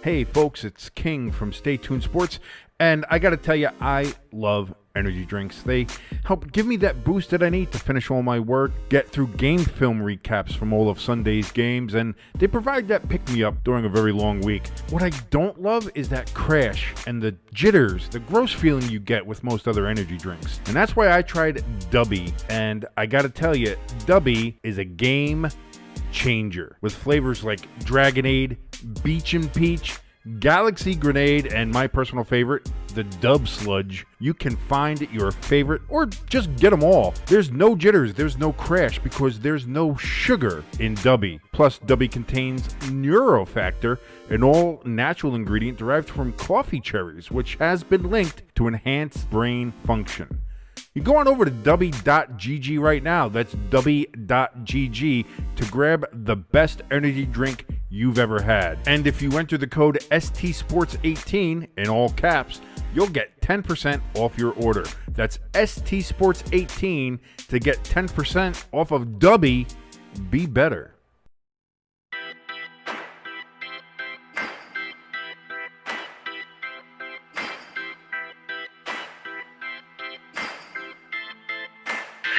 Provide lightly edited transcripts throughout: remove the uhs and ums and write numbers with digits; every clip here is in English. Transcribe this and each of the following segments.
Hey folks, it's King from Stay Tuned Sports, and I gotta tell you, I love energy drinks. They help give me that boost that I need to finish all my work, get through game film recaps from all of Sunday's games, and they provide that pick-me-up during a very long week. What I don't love is that crash and the jitters, the gross feeling you get with most other energy drinks. And that's why I tried Dubby, and I gotta tell you, Dubby is a game changer with flavors like Dragonade, Beach and Peach, Galaxy Grenade, and my personal favorite, the Dub Sludge. You can find your favorite or just get them all. There's no jitters, there's no crash because there's no sugar in Dubby. Plus, Dubby contains Neurofactor, an all-natural ingredient derived from coffee cherries, which has been linked to enhanced brain function. You go on over to dubby.gg right now. That's dubby.gg to grab the best energy drink you've ever had. And if you enter the code STSports18 in all caps, you'll get 10% off your order. That's STSports18 to get 10% off of Dubby. Be better.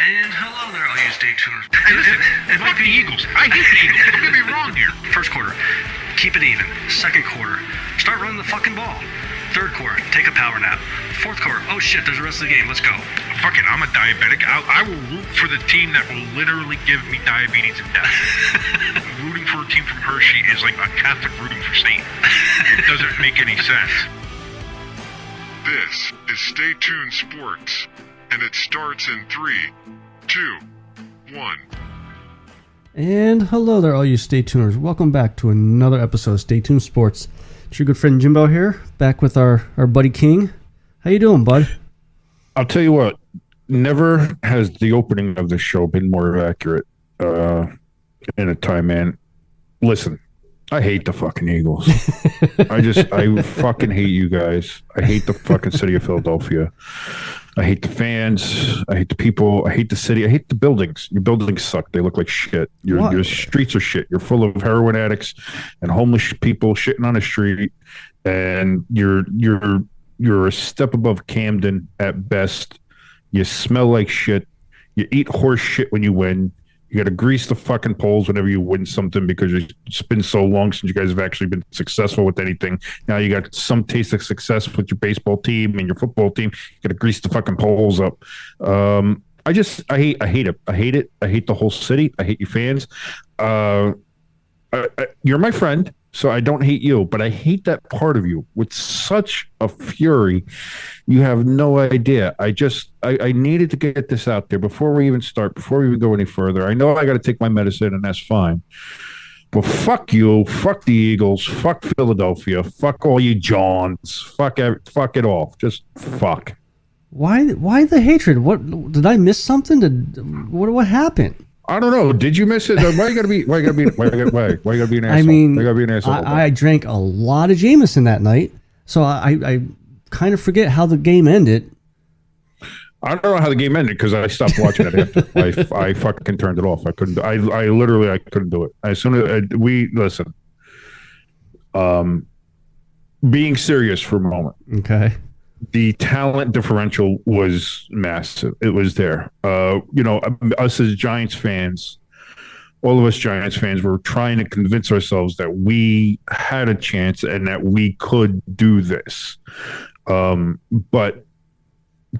And hello there, all you stay tuners. And fuck the Eagles. I hate the Eagles. Don't get me wrong here. First quarter, keep it even. Second quarter, start running the fucking ball. Third quarter, take a power nap. Fourth quarter, oh shit, there's the rest of the game. Let's go. Fuck it, I'm a diabetic. I will root for the team that will literally give me diabetes and death. Rooting for a team from Hershey is like a Catholic rooting for Satan. It doesn't make any sense. This is Stay Tuned Sports, and it starts in 3, 2, 1. And hello there, all you Stay Tuners. Welcome back to another episode of Stay Tuned Sports. It's your good friend Jimbo here, back with our buddy King. How you doing, bud? I'll tell you what, never has the opening of the show been more accurate in a time, man. Listen, I hate the fucking Eagles. I fucking hate you guys. I hate the fucking city of Philadelphia. I hate the fans. I hate the people. I hate the city. I hate the buildings. Your buildings suck. They look like shit. Your streets are shit. You're full of heroin addicts and homeless people shitting on the street. And you're a step above Camden at best. You smell like shit. You eat horse shit when you win. You got to grease the fucking poles whenever you win something because it's been so long since you guys have actually been successful with anything. Now you got some taste of success with your baseball team and your football team. You got to grease the fucking poles up. I hate it. I hate it. I hate the whole city. I hate you fans. You're my friend, so I don't hate you, but I hate that part of you with such a fury. You have no idea. I needed to get this out there before we even start, before we even go any further. I know I got to take my medicine, and that's fine. But fuck you, fuck the Eagles, fuck Philadelphia, fuck all you Johns, fuck it all. Just fuck. Why the hatred? What did I miss something? What happened? I don't know. Did you miss it? Why you gotta be an asshole? I mean, why you gotta be an asshole? I drank a lot of Jameson that night, so I kind of forget how the game ended. I don't know how the game ended because I stopped watching it after. I fucking turned it off. I couldn't. I literally couldn't do it. As soon as we listen, being serious for a moment. Okay. The talent differential was massive. It was there. Us as Giants fans, all of us Giants fans were trying to convince ourselves that we had a chance and that we could do this. But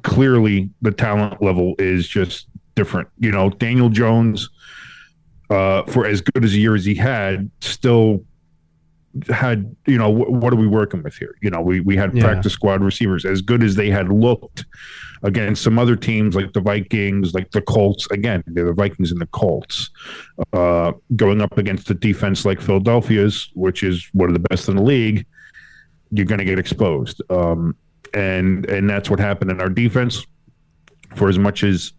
clearly the talent level is just different. Daniel Jones, for as good as a year as he had, still had, what are we working with here? We had practice squad receivers as good as they had looked against some other teams like the Vikings, like the Colts. Again, they're the Vikings and the Colts, going up against a defense like Philadelphia's, which is one of the best in the league. You're going to get exposed. And that's what happened in our defense. For as much as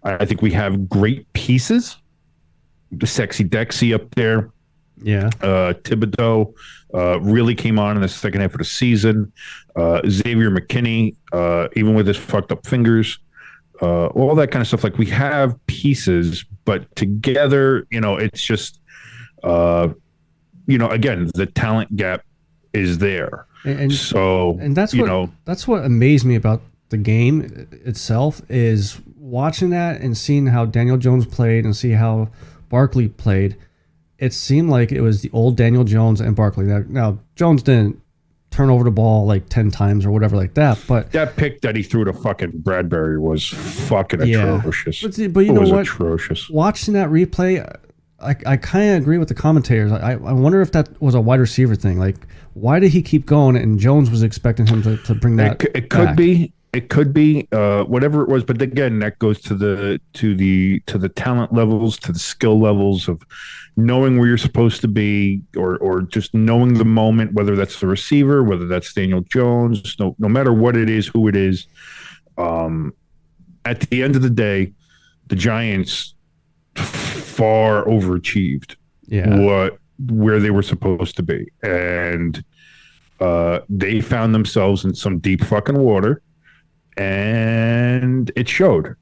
I think we have great pieces, the Sexy Dexy up there, Thibodeau really came on in the second half of the season. Xavier McKinney, even with his fucked up fingers, all that kind of stuff. Like, we have pieces, but together, it's just, again, the talent gap is there. And so that's what amazed me about the game itself is watching that and seeing how Daniel Jones played and see how Barkley played. It seemed like it was the old Daniel Jones and Barkley. Now Jones didn't turn over the ball like 10 times or whatever like that, but that pick that he threw to fucking Bradbury was fucking atrocious. But you know what? Atrocious. Watching that replay, I kind of agree with the commentators. I wonder if that was a wide receiver thing. Like, why did he keep going and Jones was expecting him to bring that It could back? be. It could be whatever it was, but again, that goes to the talent levels, to the skill levels of knowing where you're supposed to be, or just knowing the moment, whether that's the receiver, whether that's Daniel Jones, no matter what it is, who it is. At the end of the day, the Giants far overachieved where they were supposed to be, and they found themselves in some deep fucking water. And it showed.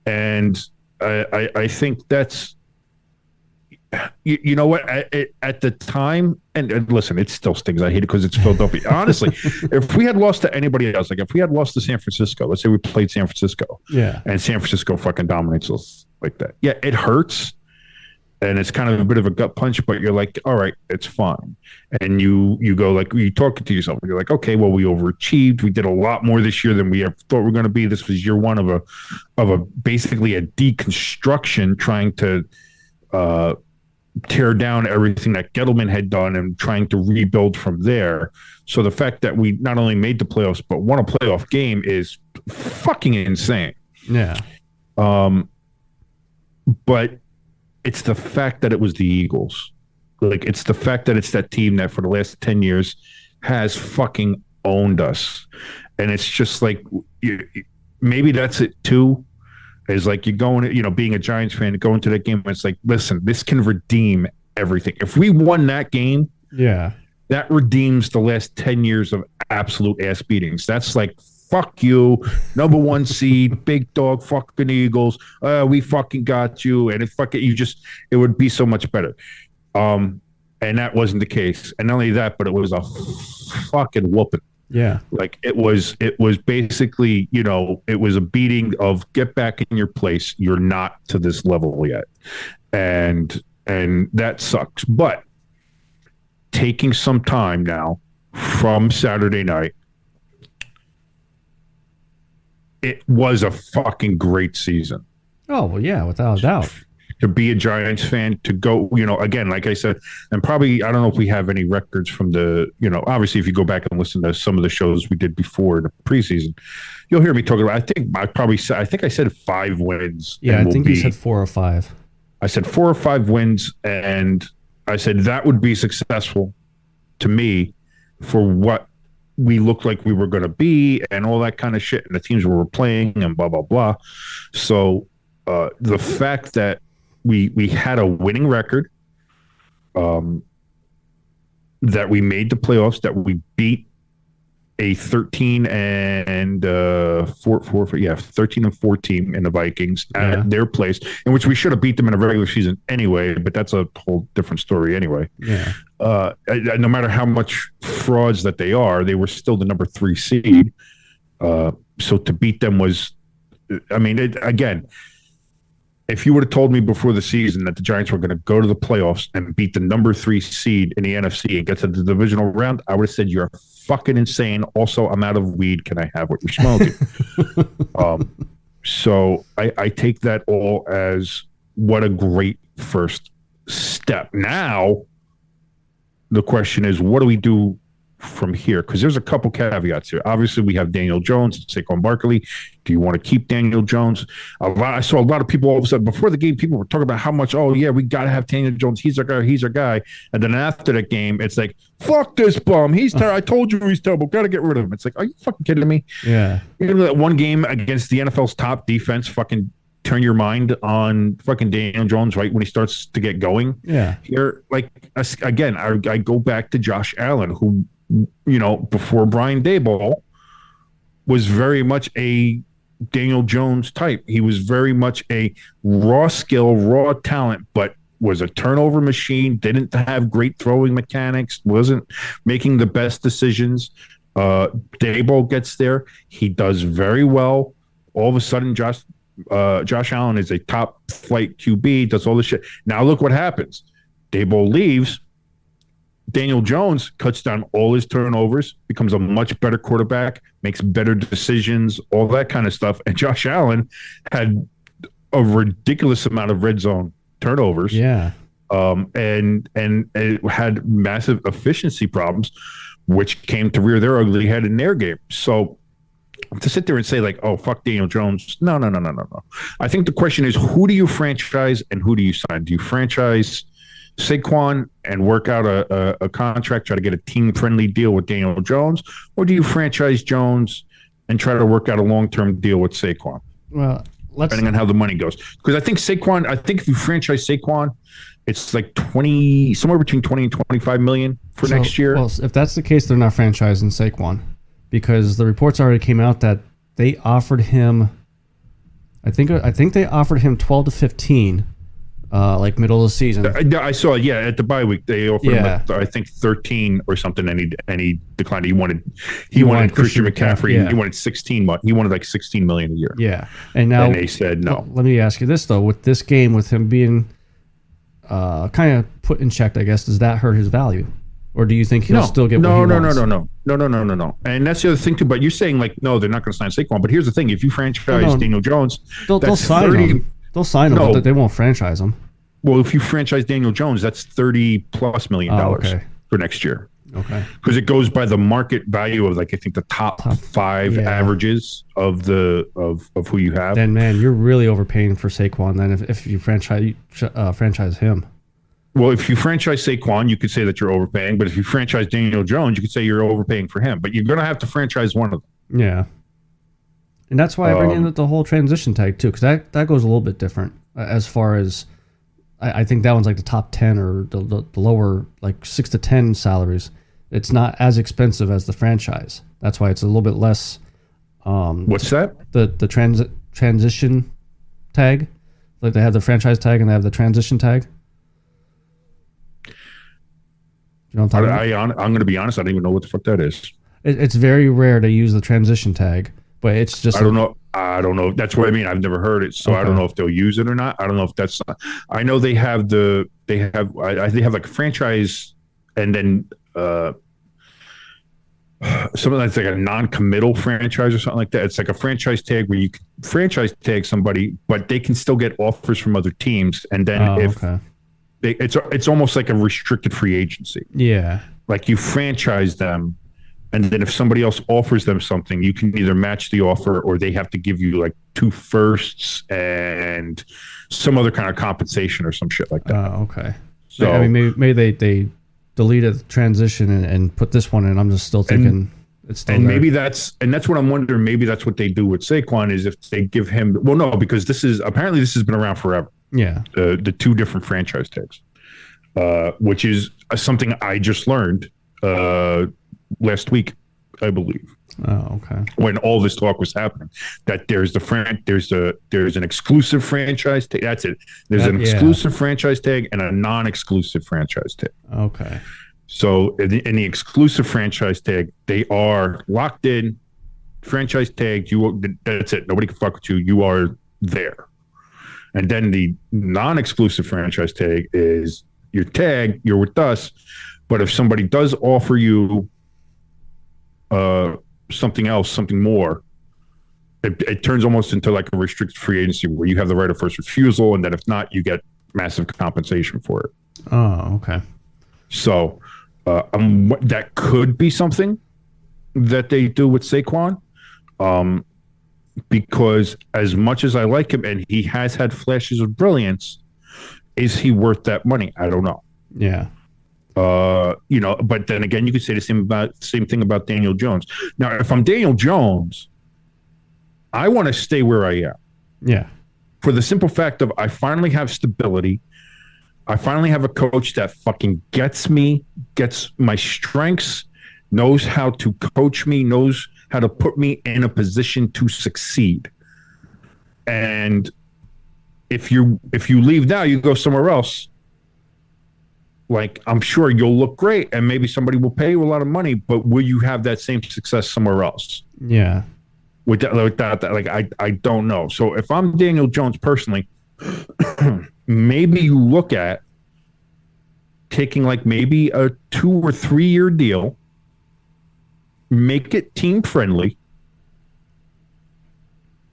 And I think that's, you know what, at the time, and listen, it still stings. I hate it because it's Philadelphia. Honestly, if we had lost to anybody else, like if we had lost to San Francisco, let's say we played San Francisco, and San Francisco fucking dominates us like that. Yeah, it hurts. And it's kind of a bit of a gut punch, but you're like, all right, it's fine. And you go like, you talk to yourself, and you're like, okay, well, we overachieved. We did a lot more this year than we ever thought we were going to be. This was year one of a basically a deconstruction, trying to tear down everything that Gettleman had done and trying to rebuild from there. So the fact that we not only made the playoffs, but won a playoff game is fucking insane. Yeah. But it's the fact that it was the Eagles. Like, it's the fact that it's that team that for the last 10 years has fucking owned us. And it's just like, maybe that's it too. Is like, you're going, being a Giants fan, going to that game, and it's like, listen, this can redeem everything. If we won that game, that redeems the last 10 years of absolute ass beatings. That's like, fuck you, number one seed, big dog, fucking Eagles. We fucking got you, and it would be so much better. And that wasn't the case. And not only that, but it was a fucking whooping. Yeah, like it was basically, it was a beating of get back in your place. You're not to this level yet, and that sucks. But taking some time now from Saturday night. It was a fucking great season. Oh, well, yeah, without a doubt. To be a Giants fan, to go, again, like I said, and probably, I don't know if we have any records from the, obviously if you go back and listen to some of the shows we did before the preseason, you'll hear me talking about, I think I said 5 wins. Yeah, I think you said 4 or 5. I said 4 or 5 wins, and I said that would be successful to me for what we looked like we were going to be and all that kind of shit, and the teams we were playing and blah, blah, blah. So the fact that we had a winning record, that we made the playoffs, that we beat a 13 and 4 team in the Vikings at their place, in which we should have beat them in a regular season anyway, but that's a whole different story anyway. No matter how much frauds that they are, they were still the number 3 seed. So to beat them was, again, if you would have told me before the season that the Giants were going to go to the playoffs and beat the number 3 seed in the NFC and get to the divisional round, I would have said, you're fucking insane. Also, I'm out of weed. Can I have what you're smoking? So I take that all as what a great first step. Now, the question is, what do we do from here? Because there's a couple caveats here. Obviously, we have Daniel Jones, Saquon Barkley. Do you want to keep Daniel Jones? I saw a lot of people all of a sudden before the game, people were talking about how much, we got to have Daniel Jones. He's our guy. And then after the game, it's like, fuck this bum. He's terrible. I told you he's terrible. Got to get rid of him. It's like, are you fucking kidding me? Yeah. That one game against the NFL's top defense, fucking turn your mind on fucking Daniel Jones right when he starts to get going. Yeah. Here, like, again, I go back to Josh Allen, who, before Brian Daboll, was very much a Daniel Jones type. He was very much a raw skill, raw talent, but was a turnover machine, didn't have great throwing mechanics, wasn't making the best decisions. Daboll gets there. He does very well. All of a sudden, Josh Allen is a top flight QB, does all this shit. Now look what happens. Daboll leaves. Daniel Jones cuts down all his turnovers, becomes a much better quarterback, makes better decisions, all that kind of stuff. And Josh Allen had a ridiculous amount of red zone turnovers. Yeah. And it had massive efficiency problems, which came to rear their ugly head in their game. So to sit there and say like, oh, fuck Daniel Jones. No. I think the question is, who do you franchise and who do you sign? Do you franchise Saquon and work out a contract, try to get a team-friendly deal with Daniel Jones? Or do you franchise Jones and try to work out a long-term deal with Saquon? Well, depending on how the money goes. Because I think if you franchise Saquon, it's like somewhere between 20 and 25 million for next year. Well, if that's the case, they're not franchising Saquon, because the reports already came out that they offered him, I think they offered him 12 to 15, like middle of the season. I saw, at the bye week they offered him, I think 13 or something, and he declined. He wanted Christian McCaffrey. Yeah. He wanted 16. He wanted like 16 million a year. Yeah, and now they said no. Let me ask you this though: with this game, with him being kind of put in check, I guess, does that hurt his value, or do you think he'll still get what he wants? No. And that's the other thing too. But you're saying like, no, they're not going to sign Saquon. But here's the thing: if you franchise Daniel Jones, they'll sign him. They'll sign him, but they won't franchise him. Well, if you franchise Daniel Jones, that's $30+ million for next year. Okay. Because it goes by the market value of, like, I think the top 5 averages of who you have. Then, man, you're really overpaying for Saquon. Then, if you franchise him. Well, if you franchise Saquon, you could say that you're overpaying. But if you franchise Daniel Jones, you could say you're overpaying for him. But you're going to have to franchise one of them. Yeah. And that's why I bring in the whole transition tag too, because that goes a little bit different as far as. I think that one's like the top 10 or the lower, like 6 to 10 salaries. It's not as expensive as the franchise. That's why it's a little bit less. What's that? The transition tag. Like they have the franchise tag and they have the transition tag. You know what I'm talking about? I'm going to be honest. I don't even know what the fuck that is. It's very rare to use the transition tag, but it's just. I don't know. That's what I mean. I've never heard it, so I don't know if they'll use it or not. I don't know if that's. I know they have they have like a franchise, and then something that's like a non-committal franchise or something like that. It's like a franchise tag where you can franchise tag somebody, but they can still get offers from other teams, and then it's almost like a restricted free agency. Yeah, like you franchise them. And then if somebody else offers them something, you can either match the offer or they have to give you like 2 firsts and some other kind of compensation or some shit like that. Okay. So I mean, maybe they deleted the transition and put this one in. I'm just still thinking it's still and there. maybe that's what I'm wondering. Maybe that's what they do with Saquon is if they give him. Well, no, because this has been around forever. Yeah. The 2 different franchise tags, which is something I just learned. Last week, I believe. Oh, okay. When all this talk was happening, that there's an exclusive franchise tag. That's it. There's an exclusive franchise tag and a non-exclusive franchise tag. Okay. So in the exclusive franchise tag, they are locked in. Franchise tag, that's it. Nobody can fuck with you. You are there. And then the non-exclusive franchise tag is your tag. You're with us. But if somebody does offer you something else, something more, it turns almost into like a restricted free agency where you have the right of first refusal, and then if not, you get massive compensation for it. Oh, okay. So that could be something that they do with Saquon, because as much as I like him and he has had flashes of brilliance, is he worth that money? I don't know. Yeah. But then again, you could say the same thing about Daniel Jones. Now, if I'm Daniel Jones, I want to stay where I am. Yeah. For the simple fact of I finally have stability. I finally have a coach that fucking gets me, gets my strengths, knows how to coach me, knows how to put me in a position to succeed. And if you leave now, you go somewhere else. like I'm sure you'll look great and maybe somebody will pay you a lot of money, but will you have that same success somewhere else? Yeah. With that, like I don't know. So if I'm Daniel Jones personally, maybe you look at taking like maybe a 2 or 3 year deal, make it team friendly.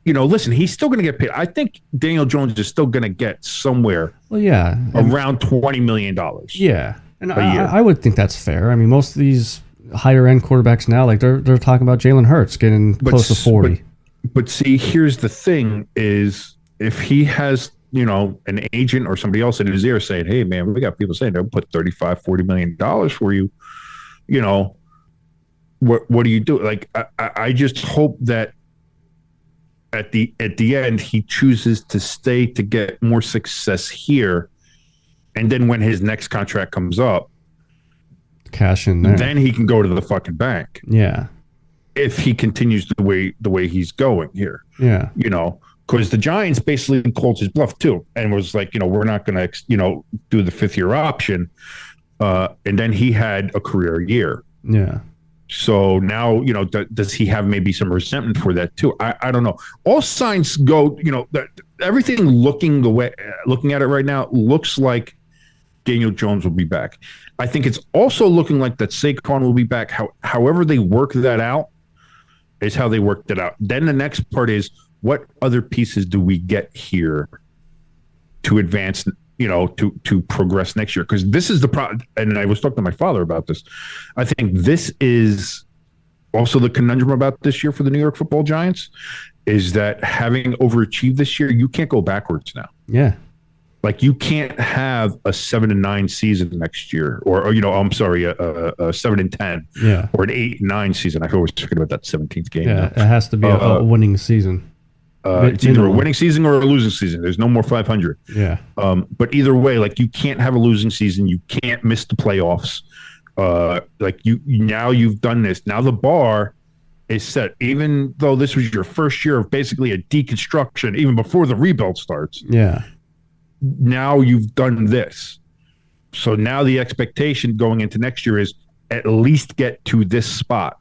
You know, listen, he's still going to get paid. I think Daniel Jones is still going to get somewhere around $20 million. Yeah. And a year. I would think that's fair. I mean, most of these higher end quarterbacks now, like they're talking about Jalen Hurts getting close to 40. But see, here's the thing is if he has, you know, an agent or somebody else in his ear saying, hey, man, we got people saying they'll put $35-40 million for you, you know, what do you do? Like, I just hope that at the end he chooses to stay to get more success here, and then when his next contract comes up, cash in there, then he can go to the fucking bank. Yeah, if he continues the way he's going here. Yeah, you know, because the Giants basically called his bluff too, and was like, you know, we're not going to, you know, do the 5th year option, and then he had a career year. Yeah. So now, you know, does he have maybe some resentment for that too? I don't know. All signs go, you know, everything looking at it right now looks like Daniel Jones will be back. I think it's also looking like that Saquon will be back. However they work that out is how they worked it out. Then the next part is what other pieces do we get here to advance, you know, to progress next year? Because this is the problem. And I was talking to my father about this. I think this is also the conundrum about this year for the New York Football Giants is that having overachieved this year, you can't go backwards now. Yeah. Like you can't have a 7-9 season next year, or you know, I'm sorry, a 7-10, yeah, or an 8-9 season. I always forget about that 17th game. Yeah, it has to be a winning season. It's either a winning season or a losing season. There's no more 500. Yeah. But either way, like you can't have a losing season. You can't miss the playoffs. Like you've done this. Now the bar is set. Even though this was your first year of basically a deconstruction, even before the rebuild starts. Yeah. Now you've done this. So now the expectation going into next year is at least get to this spot.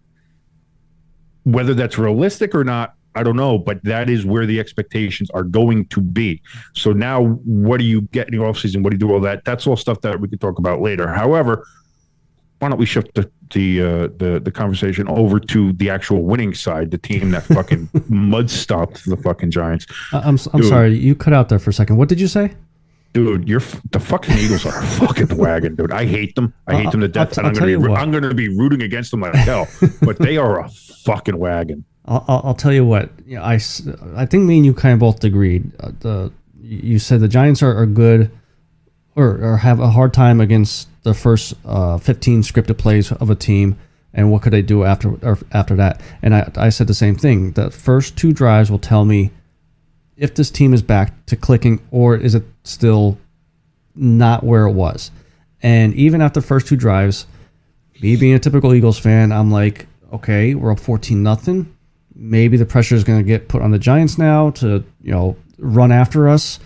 Whether that's realistic or not, I don't know, but that is where the expectations are going to be. So now what do you get in the offseason? What do you do all that? That's all stuff that we could talk about later. However, why don't we shift the conversation over to the actual winning side, the team that fucking mud stopped the fucking Giants. I'm sorry, you cut out there for a second. What did you say? Dude, the fucking Eagles are a fucking wagon, dude. I hate them. I hate them to death. And I'm going to be rooting against them like hell. But they are a fucking wagon. I'll tell you what. You know, I think me and you kind of both agreed. You said the Giants are good, or have a hard time against the first 15 scripted plays of a team, and what could they do after that? And I said the same thing. The first 2 drives will tell me if this team is back to clicking, or is it still not where it was. And even after the first 2 drives, me being a typical Eagles fan, I'm like, okay, we're up 14-0. Maybe the pressure is going to get put on the Giants now to, you know, run after us.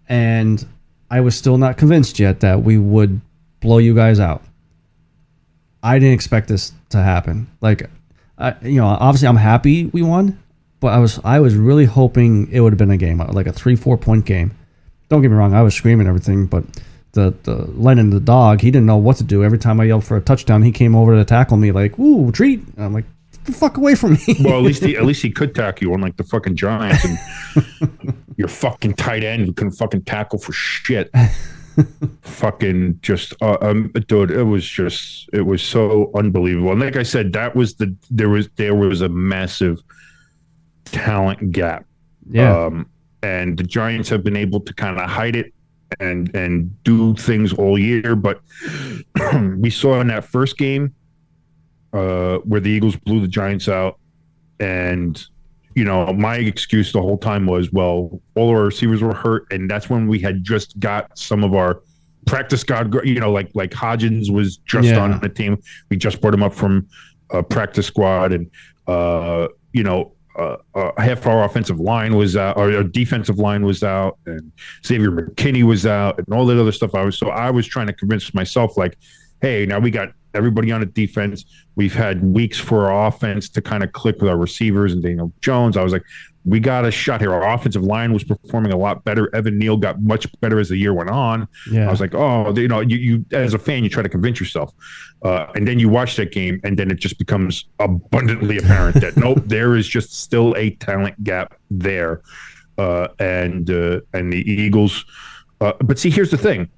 And I was still not convinced yet that we would blow you guys out. I didn't expect this to happen. Like, you know, obviously I'm happy we won, but I was really hoping it would have been a game, like a 3-4 point game. Don't get me wrong, I was screaming everything, but the Lennon, the dog, he didn't know what to do. Every time I yelled for a touchdown, he came over to tackle me like, "Ooh, treat!" And I'm like, "Get the fuck away from me!" Well, at least he could tackle you, unlike the fucking Giants and your fucking tight end who couldn't fucking tackle for shit. Fucking just, dude, it was so unbelievable. And like I said, there was a massive talent gap. Yeah. And the Giants have been able to kind of hide it and do things all year. But we saw in that first game where the Eagles blew the Giants out. And, you know, my excuse the whole time was, well, all our receivers were hurt. And that's when we had just got some of our practice squad, you know, like Hodgins was just on the team. We just brought him up from practice squad. And, you know, half our offensive line was out, or our defensive line was out, and Xavier McKinney was out, and all that other stuff. I was trying to convince myself, like, hey, now we got everybody on the defense. We've had weeks for our offense to kind of click with our receivers and Daniel Jones. I was like, we got a shot here. Our offensive line was performing a lot better. Evan Neal got much better as the year went on. Yeah. I was like, oh, you as a fan, you try to convince yourself. And then you watch that game, and then it just becomes abundantly apparent that, nope, there is just still a talent gap there. And the Eagles. But see, here's the thing.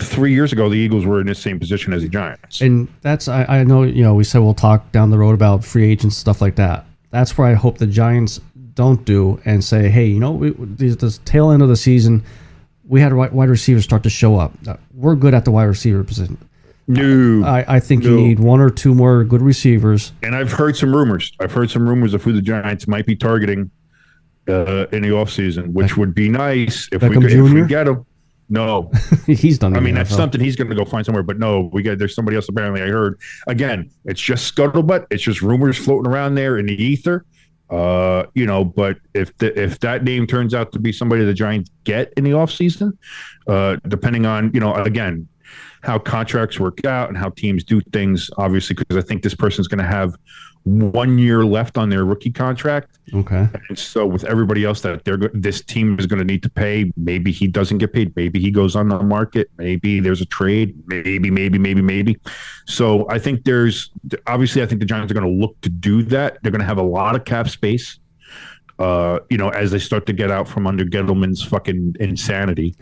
3 years ago, the Eagles were in the same position as the Giants. And that's, I know, we said we'll talk down the road about free agents, stuff like that. That's where I hope the Giants don't do and say, hey, this tail end of the season, we had wide receivers start to show up. We're good at the wide receiver position. No. I think you need one or two more good receivers. And I've heard some rumors. of who the Giants might be targeting in the offseason, which would be nice if we get them. No, he's done. I mean, that's something he's going to go find somewhere. But no, there's somebody else. Apparently, I heard. Again, it's just scuttlebutt. It's just rumors floating around there in the ether. But if that name turns out to be somebody the Giants get in the offseason, depending on again how contracts work out and how teams do things, obviously, because I think this person's going to have 1 year left on their rookie contract. Okay. And so with everybody else that this team is going to need to pay, maybe he doesn't get paid. Maybe he goes on the market. Maybe there's a trade. Maybe. So I think I think the Giants are going to look to do that. They're going to have a lot of cap space. As they start to get out from under Gettleman's fucking insanity.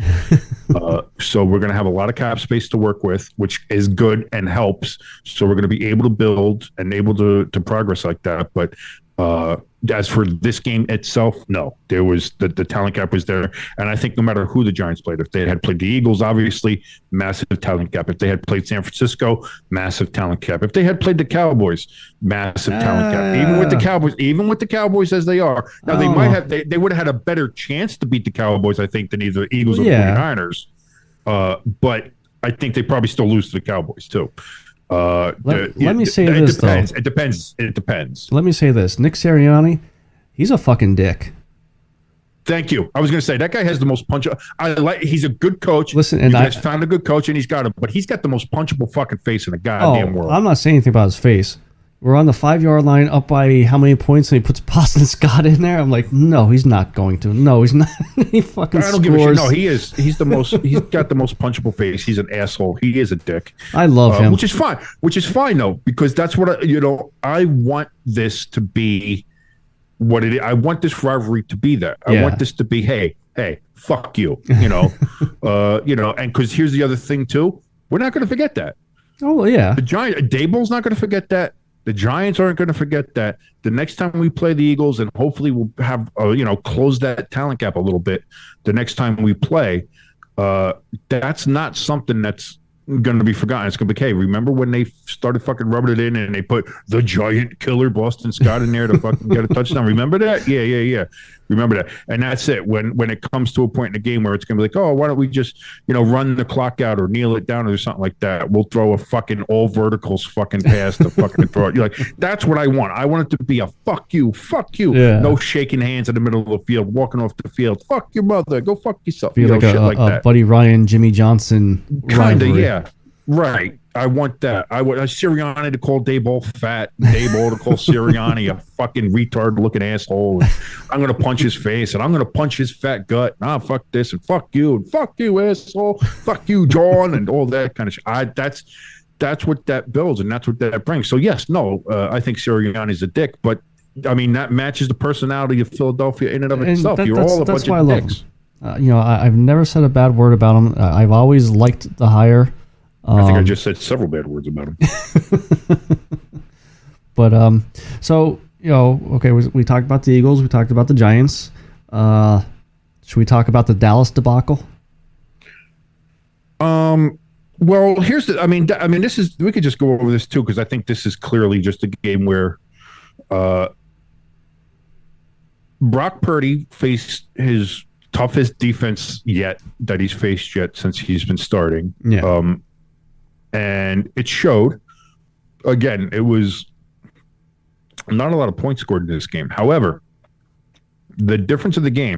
So we're going to have a lot of cap space to work with, which is good and helps. So we're going to be able to build and able to progress like that. But as for this game itself, no, there was the talent gap was there. And I think no matter who the Giants played, if they had played the Eagles, obviously massive talent gap. If they had played San Francisco, massive talent gap. If they had played the Cowboys, massive talent gap. Even with the Cowboys as they are. Now they would have had a better chance to beat the Cowboys, I think, than either the Eagles or the 49ers. But I think they probably still lose to the Cowboys too. Let me say this, though. It depends. Let me say this. Nick Sirianni, he's a fucking dick. Thank you. I was going to say, that guy has the most punch. He's a good coach. Listen, and I found a good coach, and he's got him. But he's got the most punchable fucking face in the goddamn world. I'm not saying anything about his face. We're on the 5-yard line, up by how many points, and he puts Boston Scott in there. I'm like, no, he's not going to. No, he's not. He fucking scores. Give a shit. No, he is. He's the most. He's got the most punchable face. He's an asshole. He is a dick. I love him, which is fine. Which is fine though, because that's what I want this to be. What it is. I want this rivalry to be that. I want this to be. Hey, fuck you. And because here's the other thing too. We're not going to forget that. Oh yeah. The Daboll's not going to forget that. The Giants aren't going to forget that. The next time we play the Eagles, and hopefully we'll have close that talent gap a little bit. The next time we play, that's not something that's going to be forgotten. It's going to be, hey, remember when they started fucking rubbing it in and they put the giant killer Boston Scott in there to fucking get a touchdown? Remember that? Yeah. Remember that. And that's it. When it comes to a point in the game where it's going to be like, oh, why don't we just, run the clock out or kneel it down or something like that? We'll throw a fucking all verticals fucking pass to fucking throw it. You're like, that's what I want. I want it to be a fuck you. Yeah. No shaking hands in the middle of the field, walking off the field. Fuck your mother. Go fuck yourself. Be like shit like that. Buddy Ryan, Jimmy Johnson Kinda, rivalry. yeah. Right. I want that. I want Sirianni to call Daboll fat. Daboll to call Sirianni a fucking retard-looking asshole. I'm going to punch his face, and I'm going to punch his fat gut. Fuck this, and fuck you, asshole. Fuck you, John, and all that kind of shit. That's what that builds, and that's what that brings. So, yes, I think Sirianni's a dick, but, I mean, that matches the personality of Philadelphia in and of itself. You're all a bunch of dicks. I've never said a bad word about him. I've always liked the hire. I think I just said several bad words about him. But okay, we talked about the Eagles, we talked about the Giants. Should we talk about the Dallas debacle? Well, here's the. I mean, this is. We could just go over this too, because I think this is clearly just a game where Brock Purdy faced his toughest defense that he's faced yet since he's been starting. Yeah. And it showed. Again, it was not a lot of points scored in this game. However, The difference of the game,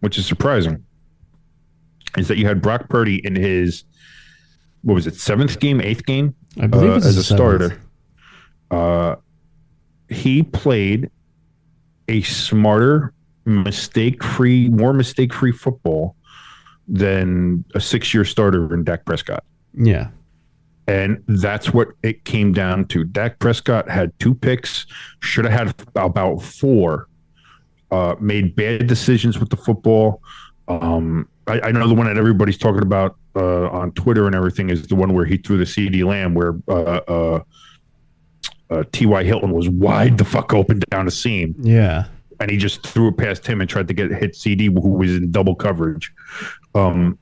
which is surprising, is that you had Brock Purdy in his, what was it, 7th game, 8th game? I believe it's as a seventh. starter. He played a smarter, more mistake-free football than a 6-year starter in Dak Prescott. Yeah. And that's what it came down to. Dak Prescott had 2 picks, should have had about 4, made bad decisions with the football. I know the one that everybody's talking about on Twitter and everything is the one where he threw the CD Lamb where T.Y. Hilton was wide the fuck open down the seam. Yeah. And he just threw it past him and tried to hit CD, who was in double coverage. There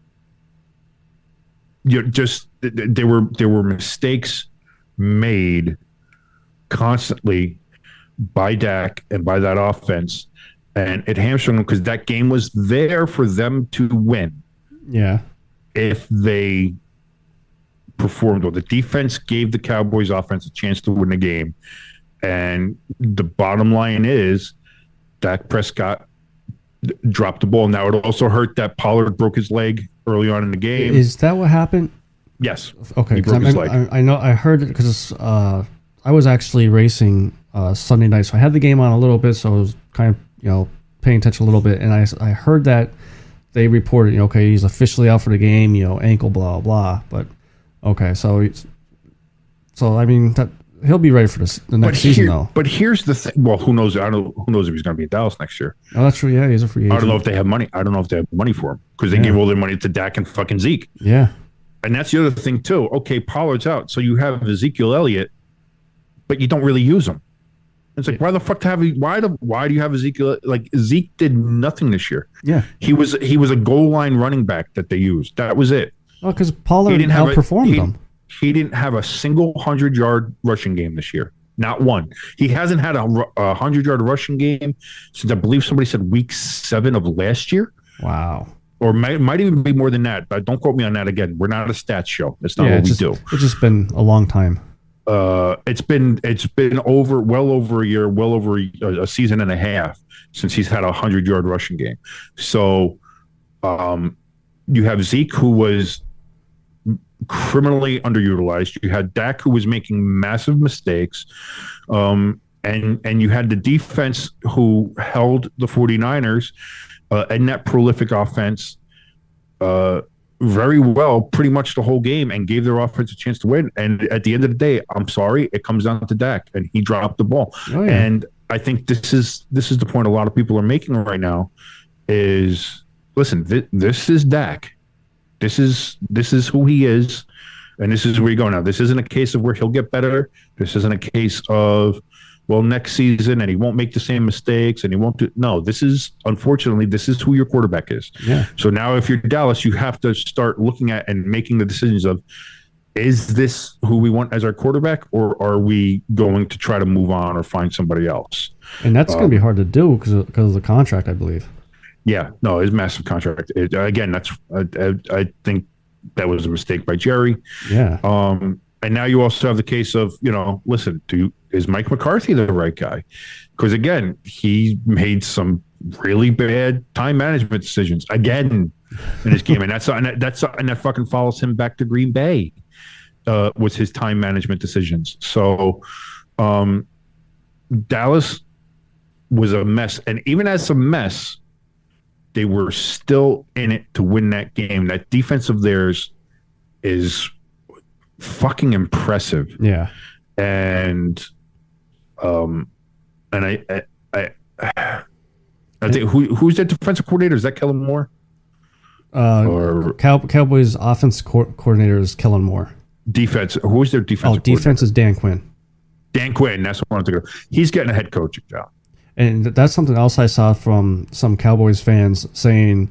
were mistakes made constantly by Dak and by that offense, and it hamstrung them because that game was there for them to win. Yeah. If they performed well, the defense gave the Cowboys offense a chance to win the game, and the bottom line is Dak Prescott dropped the ball. Now, it also hurt that Pollard broke his leg early on in the game. Is that what happened? Yes. Okay. He broke his leg. I know. I heard it because I was actually racing Sunday night, so I had the game on a little bit, so I was kind of paying attention a little bit, and I heard that they reported okay, he's officially out for the game, ankle, blah blah. But okay, so I mean that. He'll be ready for the next season, though. But here's the thing. Well, who knows? I don't know. Who knows if he's going to be in Dallas next year? Oh, that's true. Yeah, he's a free agent. I don't know if they have money. I don't know if they have money for him because they gave all their money to Dak and fucking Zeke. Yeah. And that's the other thing, too. Okay, Pollard's out. So you have Ezekiel Elliott, but you don't really use him. It's like, why the fuck why do you have Ezekiel? Like, Zeke did nothing this year. Yeah. He was a goal line running back that they used. That was it. Well, because Pollard outperformed them. He didn't have a single 100-yard rushing game this year. Not one. He hasn't had a 100-yard rushing game since I believe somebody said week 7 of last year. Wow. Or might even be more than that. But don't quote me on that again. We're not a stats show. That's not what we do. It's just been a long time. It's been well over a year, well over a season and a half since he's had a 100-yard rushing game. So you have Zeke, who was criminally underutilized. You had Dak, who was making massive mistakes. And you had the defense who held the 49ers and that prolific offense very well pretty much the whole game and gave their offense a chance to win. And at the end of the day, I'm sorry, it comes down to Dak, and he dropped the ball. Oh, yeah. And I think this is the point a lot of people are making right now is, listen, this is Dak. This is who he is, and this is where you go now. This isn't a case of where he'll get better. This isn't a case of, well, next season and he won't make the same mistakes and he won't do. No, unfortunately, this is who your quarterback is. Yeah. So now if you're Dallas, you have to start looking at and making the decisions of, is this who we want as our quarterback, or are we going to try to move on or find somebody else? And that's going to be hard to do because of the contract, I believe. Yeah, no, it's a massive contract. Again, that's I think that was a mistake by Jerry. Yeah. And now you also have the case of, listen, is Mike McCarthy the right guy? Because again, he made some really bad time management decisions again in his game, and that fucking follows him back to Green Bay. Was his time management decisions. So Dallas was a mess, and even as a mess, they were still in it to win that game. That defense of theirs is fucking impressive. Yeah. And I think who's their defensive coordinator? Is that Kellen Moore? Cowboys offense coordinator is Kellen Moore. Defense. Who's their defensive? Defense is Dan Quinn. Dan Quinn. That's what I want to go. He's getting a head coaching job. And that's something else I saw from some Cowboys fans saying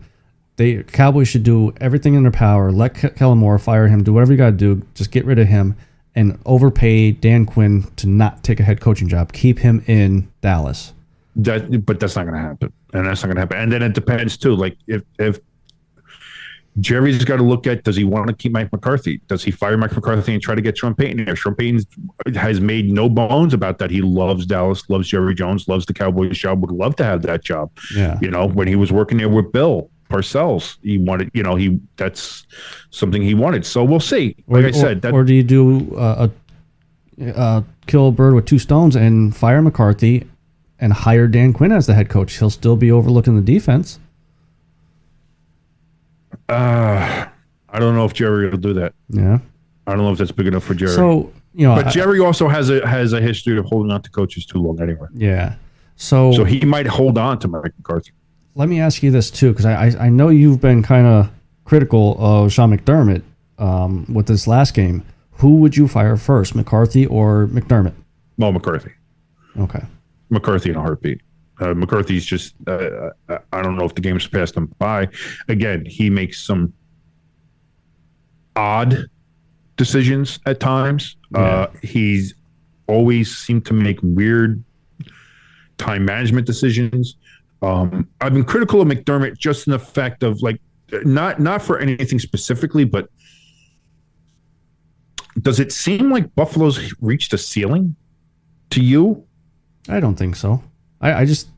Cowboys should do everything in their power. Let Kellen Moore, fire him, do whatever you got to do. Just get rid of him and overpay Dan Quinn to not take a head coaching job. Keep him in Dallas. But that's not going to happen. And that's not going to happen. And then it depends too. Like if Jerry's got to look at, does he want to keep Mike McCarthy? Does he fire Mike McCarthy and try to get Sean Payton there? Sean Payton has made no bones about that. He loves Dallas, loves Jerry Jones, loves the Cowboys job, would love to have that job. Yeah. When he was working there with Bill Parcells, he wanted, that's something he wanted. So we'll see. Like I said. Or do you do kill a bird with two stones and fire McCarthy and hire Dan Quinn as the head coach? He'll still be overlooking the defense. I don't know if Jerry will do that. Yeah. I don't know if that's big enough for Jerry. So, but Jerry also has a history of holding on to coaches too long anyway. Yeah. So he might hold on to Mike McCarthy. Let me ask you this too, because I know you've been kind of critical of Sean McDermott with this last game. Who would you fire first, McCarthy or McDermott? Well, McCarthy. Okay. McCarthy in a heartbeat. McCarthy's just, I don't know if the game's passed him by. Again, he makes some odd decisions at times. Yeah. He's always seemed to make weird time management decisions. I've been critical of McDermott just in the fact of not for anything specifically, but does it seem like Buffalo's reached a ceiling to you? I don't think so. I just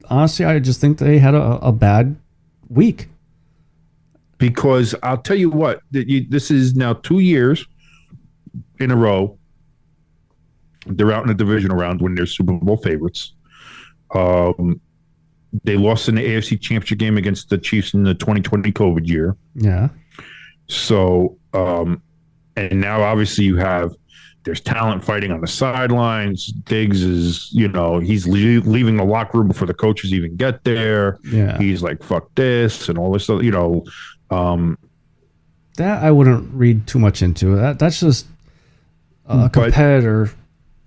think they had a bad week. Because I'll tell you what, this is now 2 years in a row. They're out in the divisional round when they're Super Bowl favorites. They lost in the AFC Championship game against the Chiefs in the 2020 COVID year. Yeah. So, and now obviously there's talent fighting on the sidelines. Diggs is, he's leaving the locker room before the coaches even get there. Yeah. He's like, fuck this and all this stuff, That I wouldn't read too much into. That's just a competitor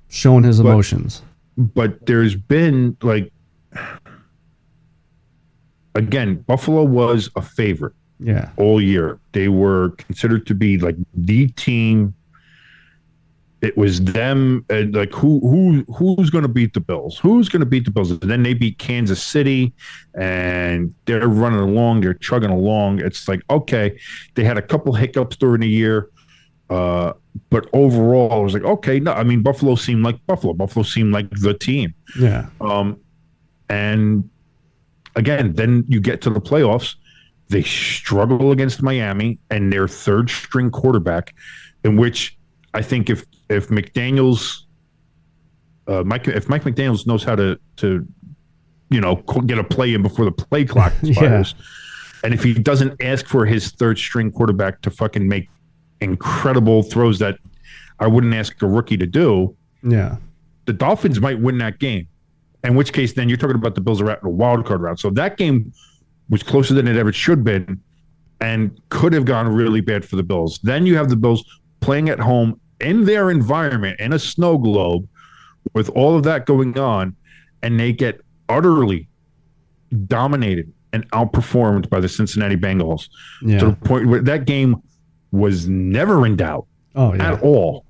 showing his emotions. But there's been again, Buffalo was a favorite. Yeah. All year. They were considered to be the team. It was them, who's going to beat the Bills? Who's going to beat the Bills? And then they beat Kansas City, and they're running along. They're chugging along. It's okay, they had a couple hiccups during the year, but overall, I was okay. No, I mean, Buffalo seemed like Buffalo. Buffalo seemed like the team. Yeah. And again, then you get to the playoffs. They struggle against Miami and their third string quarterback, in which I think if McDaniels, if Mike McDaniels knows how to get a play in before the play clock expires, and if he doesn't ask for his third string quarterback to fucking make incredible throws that I wouldn't ask a rookie to do, the Dolphins might win that game. In which case, then you're talking about the Bills are out in a wild card round. So that game was closer than it ever should have been, and could have gone really bad for the Bills. Then you have the Bills playing at home in their environment in a snow globe with all of that going on, and they get utterly dominated and outperformed by the Cincinnati Bengals to the point where that game was never in doubt at all.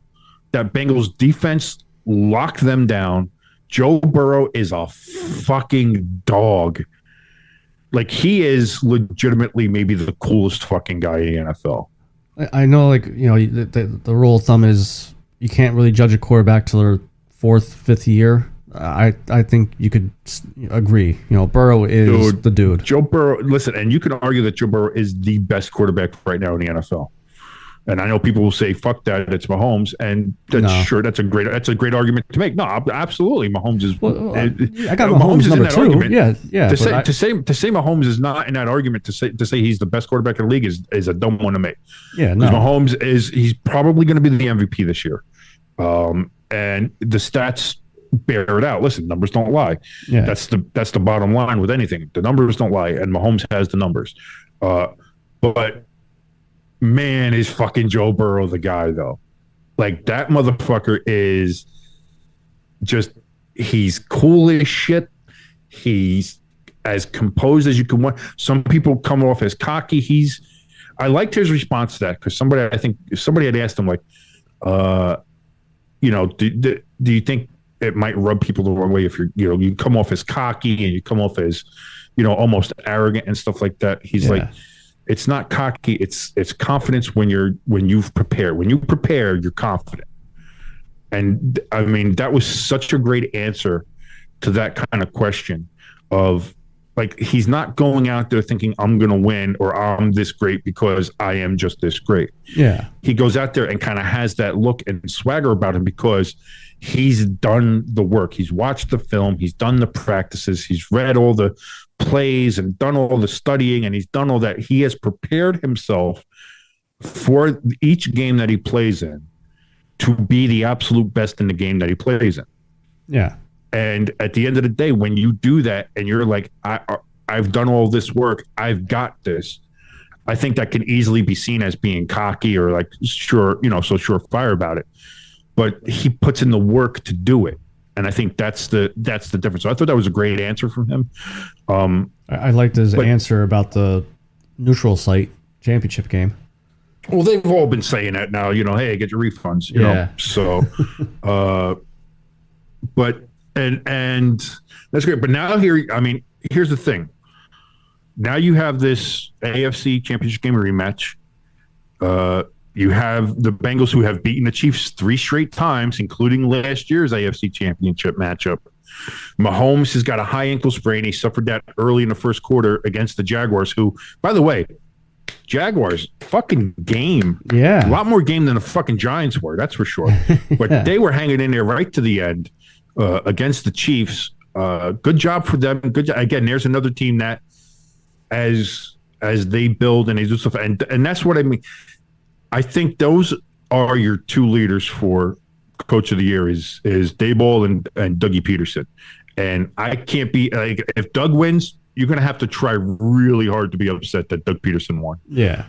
That Bengals defense locked them down. Joe Burrow is a fucking dog. He is legitimately maybe the coolest fucking guy in the NFL. I know, the rule of thumb is you can't really judge a quarterback till their fourth, fifth year. I think you could agree. Burrow is the dude. Joe Burrow, listen, and you can argue that Joe Burrow is the best quarterback right now in the NFL. And I know people will say, "Fuck that, it's Mahomes," and that's a great argument to make. No, absolutely, Mahomes is. I got Mahomes number two. Argument. Yeah. To say Mahomes is not in that argument. To say he's the best quarterback in the league is a dumb one to make. Yeah, no. Mahomes he's probably going to be the MVP this year, and the stats bear it out. Listen, numbers don't lie. Yeah. That's the bottom line with anything. The numbers don't lie, and Mahomes has the numbers. But man, is fucking Joe Burrow the guy, though. That motherfucker is just, he's cool as shit. He's as composed as you can want. Some people come off as cocky. I liked his response to that, because somebody had asked him, do you think it might rub people the wrong way if you come off as cocky and you come off as, almost arrogant and stuff like that? He's It's not cocky. It's confidence when you've prepared. When you prepare, you're confident. And I mean, that was such a great answer to that kind of question of like, he's not going out there thinking I'm going to win or I'm this great because I am just this great. Yeah. He goes out there and kind of has that look and swagger about him because he's done the work. He's watched the film. He's done the practices. He's read all the plays and done all the studying, and he's done all that. He has prepared himself for each game that he plays in to be the absolute best in the game that he plays in. Yeah. And at the end of the day, when you do that and you're like, I've done all this work, I've got this, I think that can easily be seen as being cocky or like surefire about it. But he puts in the work to do it. And I think that's the difference. So I thought that was a great answer from him. I liked his answer about the neutral site championship game. Well, they've all been saying that now, hey, get your refunds, you know. So, but and that's great. But now here's the thing. Now you have this AFC Championship game rematch. You have the Bengals, who have beaten the Chiefs 3 straight times, including last year's AFC Championship matchup. Mahomes has got a high ankle sprain. He suffered that early in the first quarter against the Jaguars, who, by the way, Jaguars fucking game. Yeah. A lot more game than the fucking Giants were, that's for sure. But they were hanging in there right to the end against the Chiefs. Good job for them. Good job. Again, there's another team that as they build and they do stuff, and that's what I mean. I think those are your 2 leaders for Coach of the Year is Daboll and Dougie Peterson. And I can't be like, if Doug wins, you're going to have to try really hard to be upset that Doug Peterson won. Yeah.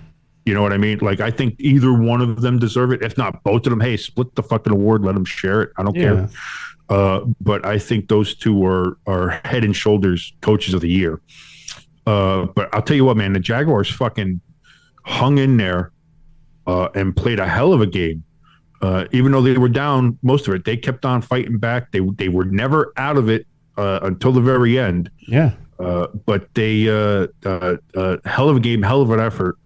You know what I mean? Like, I think either one of them deserve it. If not both of them, hey, split the fucking award, let them share it. I don't care. But I think those 2 are head and shoulders Coaches of the Year. But I'll tell you what, man, the Jaguars fucking hung in there and played a hell of a game. Even though they were down most of it, they kept on fighting back. They were never out of it until the very end. Yeah. But they hell of a game, hell of an effort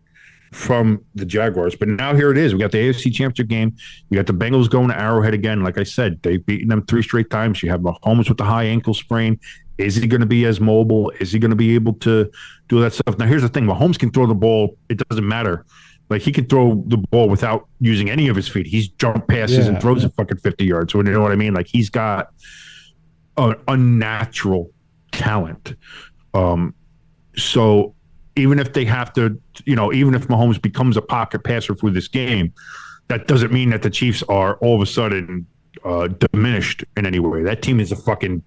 from the Jaguars. But now here it is. We got the AFC Championship game. You got the Bengals going to Arrowhead again. Like I said, they've beaten them 3 straight times. You have Mahomes with the high ankle sprain. Is he going to be as mobile? Is he going to be able to do that stuff? Now, here's the thing. Mahomes can throw the ball. It doesn't matter. Like, he can throw the ball without using any of his feet. He's jump passes and throws it fucking 50 yards. So, you know what I mean? Like, he's got an unnatural talent. So even if they have to, even if Mahomes becomes a pocket passer for this game, that doesn't mean that the Chiefs are all of a sudden diminished in any way. That team is a fucking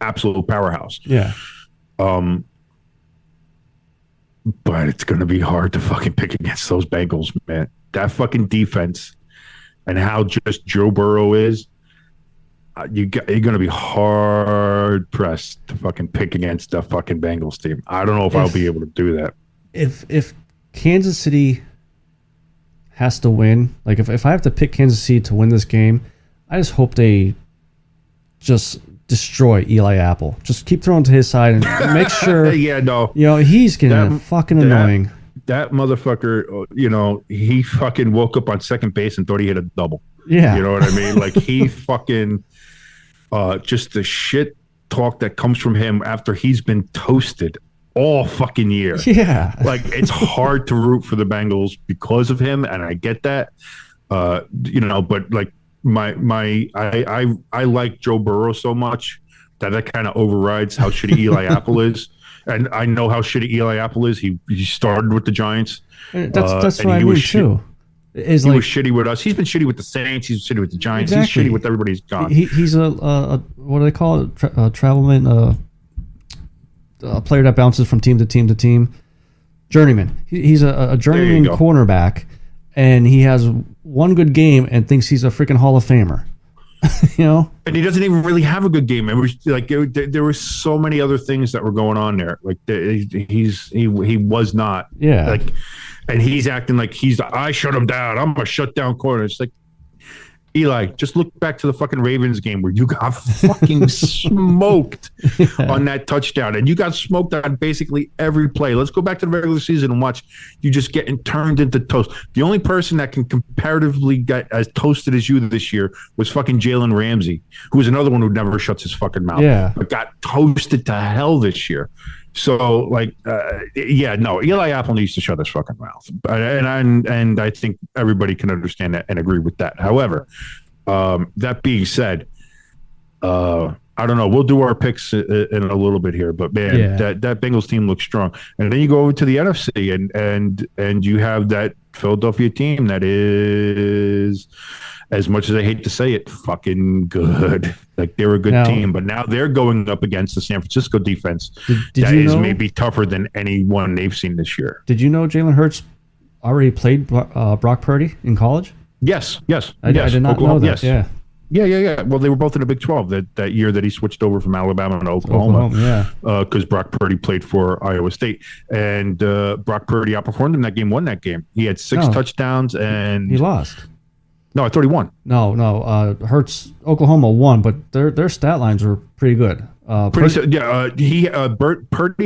absolute powerhouse. Yeah. But it's going to be hard to fucking pick against those Bengals, man. That fucking defense and how just Joe Burrow is, you're going to be hard pressed to fucking pick against the fucking Bengals team. I don't know if I'll be able to do that. If Kansas City has to win, like if I have to pick Kansas City to win this game, I just hope they just destroy Eli Apple. Just keep throwing to his side and make sure. He's getting fucking annoying. That motherfucker, he fucking woke up on second base and thought he hit a double. Yeah. You know what I mean? Like, he fucking just the shit talk that comes from him after he's been toasted all fucking year. Yeah. Like, it's hard to root for the Bengals because of him, and I get that. But like, I like Joe Burrow so much that kind of overrides how shitty Eli Apple is. And I know how shitty Eli Apple is. He started with the Giants. That's what I mean too. He was shitty with us. He's been shitty with the Saints. He's shitty with the Giants. Exactly. He's shitty with everybody he's gone. He's a what do they call it? Travelman, a player that bounces from team to team to team. Journeyman. He's a journeyman cornerback, and he has one good game and thinks he's a freaking Hall of Famer. And he doesn't even really have a good game. It was like there were so many other things that were going on there. Like he was not. Yeah. Like, and he's acting like I shut him down. I'm a shut down corner. It's like, Eli, just look back to the fucking Ravens game where you got fucking smoked on that touchdown, and you got smoked on basically every play. Let's go back to the regular season and watch you just getting turned into toast. The only person that can comparatively get as toasted as you this year was fucking Jalen Ramsey, who was another one who never shuts his fucking mouth, but got toasted to hell this year. So, like, Eli Apple needs to shut his fucking mouth, and I think everybody can understand that and agree with that. However, that being said, I don't know. We'll do our picks in a little bit here, but man, that Bengals team looks strong. And then you go over to the NFC, and you have that Philadelphia team that is, as much as I hate to say it, fucking good. Like, they're a good team, but now they're going up against the San Francisco defense that is maybe tougher than anyone they've seen this year. Did you know Jalen Hurts already played Brock Purdy in college? Yes. I did not know that. Yes. Yeah. Well, they were both in the Big 12 that year that he switched over from Alabama to Oklahoma. Because Brock Purdy played for Iowa State, and Brock Purdy outperformed him that game, won that game. He had 6 touchdowns, and he lost. No, I thought he won. No. Hurts, Oklahoma won, but their stat lines were pretty good. Purdy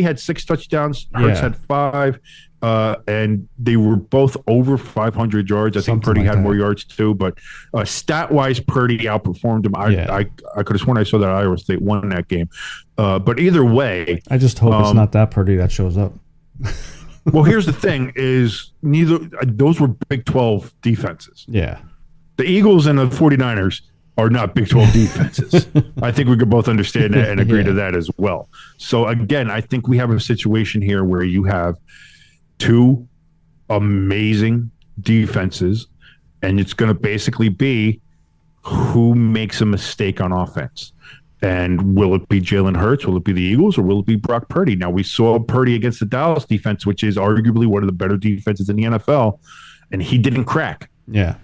had 6 touchdowns. Hurts had 5. And they were both over 500 yards. I think Purdy had more yards too, but stat-wise, Purdy outperformed him. I could have sworn I saw that Iowa State won that game. But either way, I just hope it's not that Purdy that shows up. Well, here's the thing: is those were Big 12 defenses. Yeah, the Eagles and the 49ers are not Big 12 defenses. I think we could both understand that and agree to that as well. So again, I think we have a situation here where you have 2 amazing defenses, and it's going to basically be who makes a mistake on offense. And will it be Jalen Hurts? Will it be the Eagles? Or will it be Brock Purdy? Now, we saw Purdy against the Dallas defense, which is arguably one of the better defenses in the NFL, and he didn't crack. Yeah.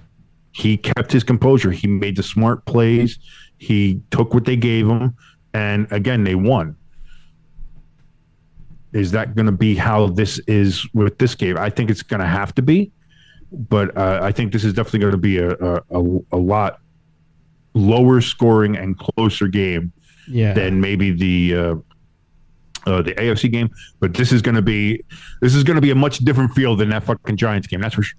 He kept his composure. He made the smart plays. He took what they gave him, and again, they won. Is that going to be how this is with this game? I think it's going to have to be, but I think this is definitely going to be a lot lower scoring and closer game than maybe the AFC game. But this is going to be a much different feel than that fucking Giants game. That's for sure.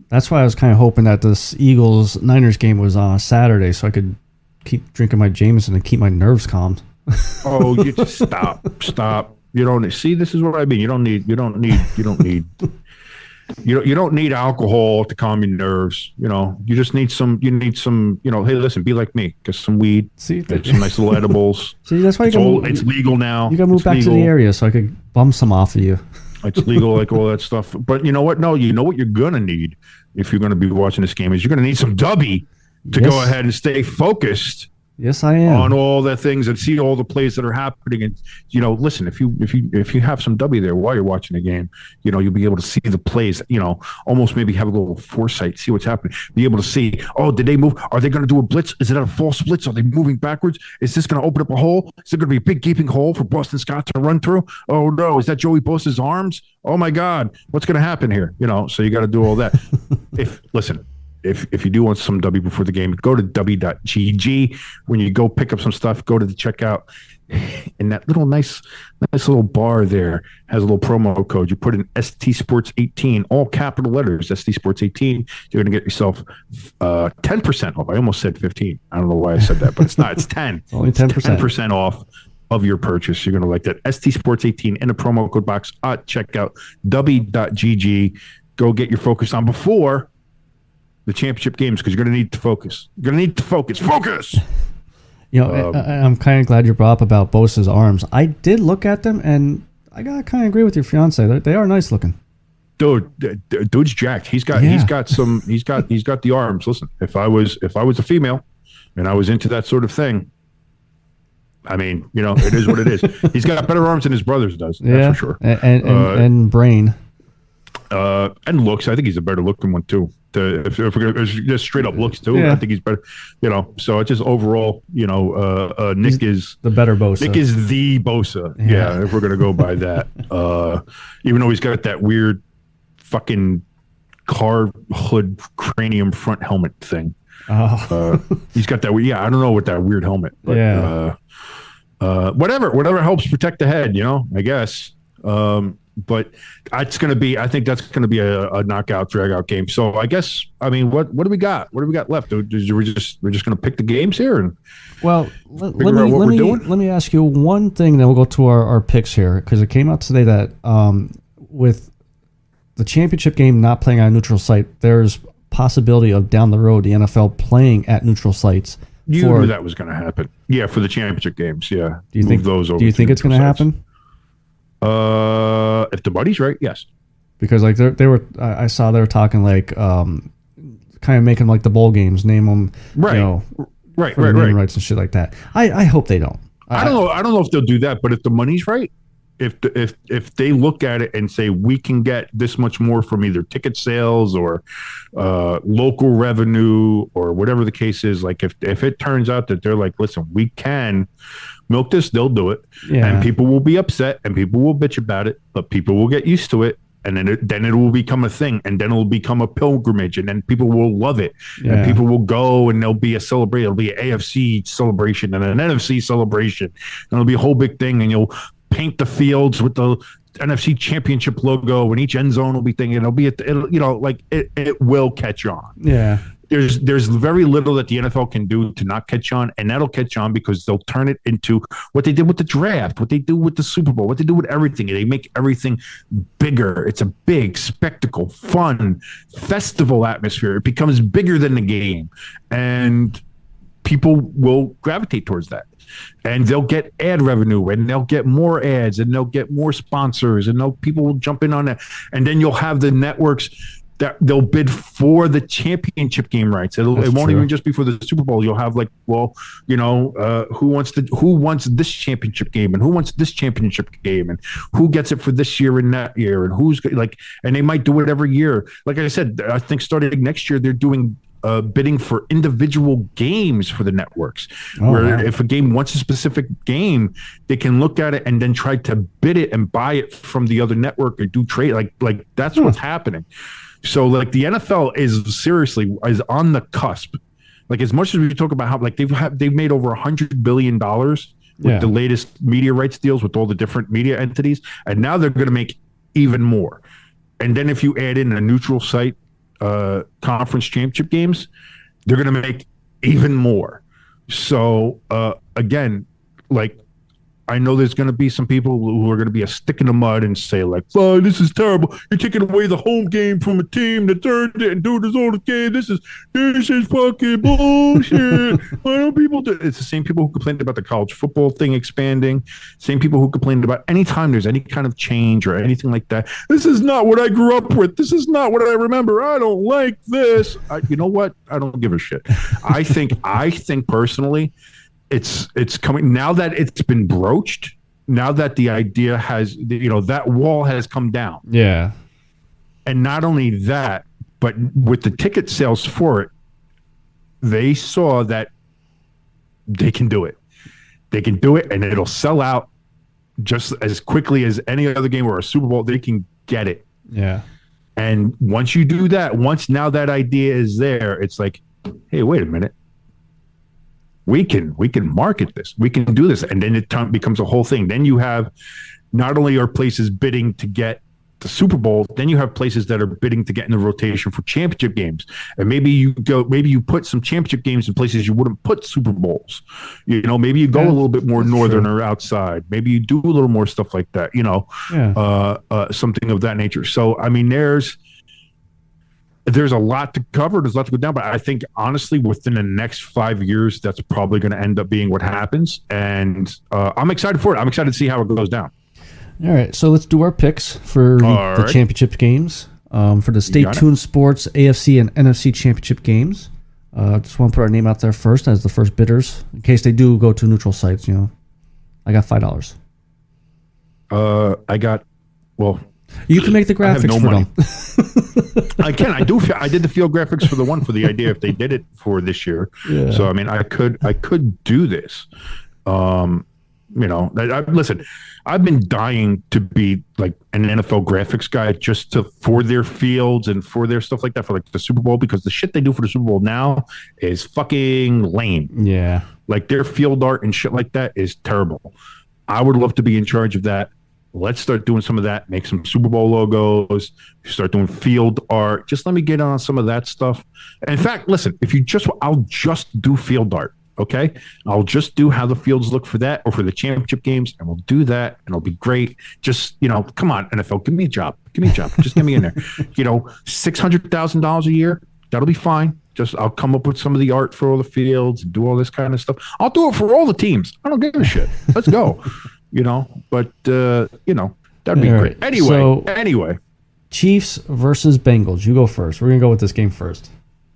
That's why I was kind of hoping that this Eagles-Niners game was on Saturday, so I could keep drinking my Jameson and keep my nerves calm. Oh, you just stop. You don't see. This is what I mean. You don't need alcohol to calm your nerves. You just need some. You need some. Hey, listen. Be like me. Get some weed. Get some nice little edibles. See, that's why it's legal now. You got to move back to the area so I could bum some off of you. It's legal, like all that stuff. But you know what? No, you know what you're gonna need if you're gonna be watching this game is you're gonna need some Dubby to go ahead and stay focused. Yes, I am. On all the things and see all the plays that are happening. And, listen, if you have some W there while you're watching the game, you'll be able to see the plays, almost maybe have a little foresight, see what's happening, be able to see, did they move? Are they going to do a blitz? Is it a false blitz? Are they moving backwards? Is this going to open up a hole? Is it going to be a big gaping hole for Boston Scott to run through? Oh, no. Is that Joey Bosa's arms? Oh, my God. What's going to happen here? So you got to do all that. If you do want some W before the game, go to w.gg. When you go pick up some stuff, go to the checkout. And that little nice little bar there has a little promo code. You put in ST Sports 18, all capital letters, ST Sports 18. You're going to get yourself 10% off. I almost said 15. I don't know why I said that, but it's not. It's 10. It's only 10%. 10% off of your purchase. You're going to like that. ST Sports 18 in the promo code box at checkout. W.gg. Go get your focus on before the championship games, because you're going to need to focus. You're going to need to focus. Focus! I'm kind of glad you brought up about Bosa's arms. I did look at them, and I got to kind of agree with your fiance. They are nice looking. Dude's jacked. He's got the arms. Listen, if I was a female and I was into that sort of thing, I mean, it is what it is. He's got better arms than his brothers does. That's for sure. And brain. And looks. I think he's a better looking one too. If we're gonna just straight up looks too, I think he's better. So it's just overall, Nick is the better Bosa. Nick is the Bosa. Yeah, if we're gonna go by that. Even though he's got that weird fucking car hood cranium front helmet thing. Oh. He's got that. Yeah, I don't know what that weird helmet. But, Yeah. whatever helps protect the head. I guess. But it's going to be. I think that's going to be a knockout, drag out game. So I guess. I mean, what do we got? What do we got left? We're just going to pick the games here and. Well, let me ask you one thing. Then we'll go to our picks here because it came out today that with the championship game not playing on a neutral site, there's possibility of down the road the NFL playing at neutral sites. You knew that was going to happen. Yeah, for the championship games. Yeah. Do you think those? Do you think it's going to happen? If the money's right, yes. Because like they were, I saw they were talking like kind of making like the bowl games, name them, right, right, rights and shit like that. I hope they don't. I don't know. I don't know if they'll do that, but if the money's right, if they look at it and say we can get this much more from either ticket sales or local revenue or whatever the case is, like if it turns out that they're like, listen, we can milk this, they'll do it, and people will be upset and people will bitch about it, but people will get used to it. And then it will become a thing, and then it will become a pilgrimage, and then people will love it, and people will go, and there'll be a celebration. It'll be an AFC celebration and an NFC celebration, and it'll be a whole big thing, and you'll paint the fields with the NFC Championship logo, and each end zone will be thinking it will catch on. Yeah. There's very little that the NFL can do to not catch on, and that'll catch on because they'll turn it into what they did with the draft, what they do with the Super Bowl, what they do with everything. They make everything bigger. It's a big spectacle, fun, festival atmosphere. It becomes bigger than the game, and people will gravitate towards that. And they'll get ad revenue, and they'll get more ads, and they'll get more sponsors, and people will jump in on that. And then you'll have the networks that they'll bid for the championship game rights. It won't even just be for the Super Bowl. You'll have like, who wants this championship game, and who wants this championship game, and who gets it for this year and that year, and who's like, and they might do it every year. Like I said, I think starting next year they're doing bidding for individual games for the networks, if a game wants a specific game, they can look at it and then try to bid it and buy it from the other network or do trade. Like that's what's happening. So like the NFL is on the cusp. Like as much as we talk about how like they've made over $100 billion with the latest media rights deals with all the different media entities, and now they're going to make even more. And then if you add in a neutral site conference championship games, they're going to make even more. So again, like I know there's going to be some people who are going to be a stick in the mud and say like, "Oh, this is terrible. You're taking away the home game from a team that's earned it and doing this all the game. This is fucking bullshit." Why don't people do it? It's the same people who complained about the college football thing expanding. Same people who complained about anytime there's any kind of change or anything like that. This is not what I grew up with. This is not what I remember. I don't like this. You know what? I don't give a shit. I think personally, it's coming now that it's been broached, now that the idea has, that wall has come down. Yeah. And not only that, but with the ticket sales for it, they saw that they can do it. They can do it, and it'll sell out just as quickly as any other game or a Super Bowl. They can get it. Yeah. And once you do that, now that idea is there, it's like, hey, wait a minute. We can market this. We can do this, and then it becomes a whole thing. Then you have not only are places bidding to get the Super Bowl, then you have places that are bidding to get in the rotation for championship games. And maybe you put some championship games in places you wouldn't put Super Bowls. Maybe you go a little bit more northern or outside. Maybe you do a little more stuff like that. Something of that nature. So I mean, there's a lot to cover. There's a lot to go down. But I think, honestly, within the next 5 years, that's probably going to end up being what happens. And I'm excited for it. I'm excited to see how it goes down. All right. So let's do our picks for the championship games. For the Stay Tuned Sports AFC and NFC championship games. Just want to put our name out there first as the first bidders, in case they do go to neutral sites. I got $5. You can make the graphics for them. I can. I do. I did the field graphics for the idea if they did it for this year. Yeah. So I mean, I could do this. Listen, I've been dying to be like an NFL graphics guy just for their fields and for their stuff like that for like the Super Bowl, because the shit they do for the Super Bowl now is fucking lame. Yeah. Like their field art and shit like that is terrible. I would love to be in charge of that. Let's start doing some of that. Make some Super Bowl logos. Start doing field art. Just let me get on some of that stuff. And in fact, listen, I'll just do field art. Okay, I'll just do how the fields look for that or for the championship games, and we'll do that, and it'll be great. Just come on, NFL, give me a job. Just get me in there. $600,000 a year, that'll be fine. I'll come up with some of the art for all the fields, do all this kind of stuff. I'll do it for all the teams. I don't give a shit. Let's go. But that'd be great. Anyway, Chiefs versus Bengals. You go first. We're gonna go with this game first.